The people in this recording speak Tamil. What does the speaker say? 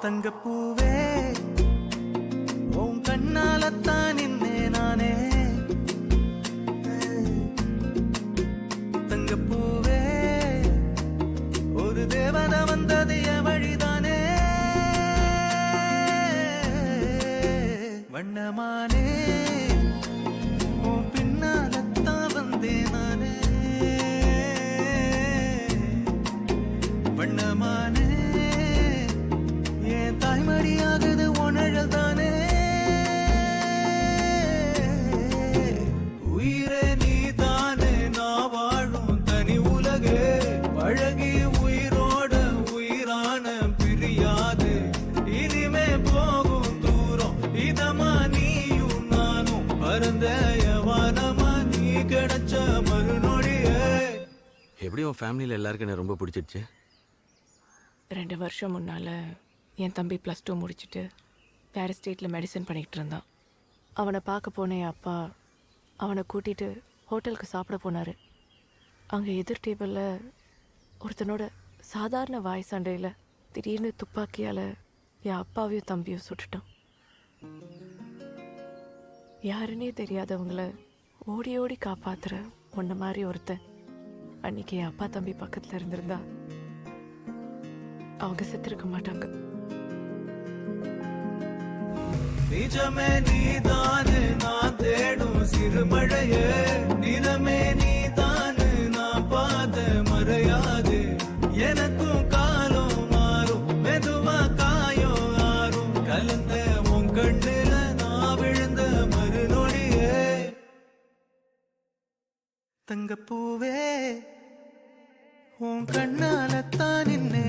தங்கப்பூவே உன் கண்ணாலத்தான் நின்னே நானே. தங்கப்பூவே ஒரு தேவதை வந்தது என் வழிதானே. வண்ணமானே உன் பின்னாலத்தான் வந்தேன் நானே. வண்ணமானே என் தாய்மடியாகுது உணழல் தானே. உயிரே நீ தானே நான் வாழும் தனி உலகே. பழகி உயிரோட உயிரான பிரியாது இனிமே போகும் தூரம். இதமா நீயும் நானும் பரந்தயவானமா நீ கிடைச்ச மறுநொடியே. எப்படி உன் ஃபேமிலியில் எல்லாருக்கும் என்ன ரொம்ப பிடிச்சிருச்சு? 2 வருஷம் முன்னால் என் தம்பி +2 முடிச்சுட்டு வேறு ஸ்டேட்டில் மெடிசன் பண்ணிக்கிட்டு இருந்தான். அவனை பார்க்க போன என் அப்பா அவனை கூட்டிகிட்டு ஹோட்டலுக்கு சாப்பிட போனார். அங்கே எதிர் டேபிளில் ஒருத்தனோட சாதாரண வாய் சண்டையில் திடீர்னு துப்பாக்கியால் என் அப்பாவையும் தம்பியும் சுட்டுட்டான். யாருன்னே தெரியாதவங்கள ஓடி ஓடி காப்பாத்துற உன்ன மாதிரி ஒருத்தன் அன்னைக்கு என் அப்பா தம்பி பக்கத்தில் இருந்திருந்தா அவங்க செத்துருக்க மாட்டாங்க. நிஜமே நீதானு நான் தேடும் சிறுமழையே. நிறமே நீதானு நான் பாத மறையாது. எனக்கும் காலம் மாறும் மெதுவா காயம் ஆறும். கலந்த உன் கண்ணுல நான் விழுந்த மறுநொடியே. தங்கப்பூவே உன் கண்ணாலத்தான் நின்னே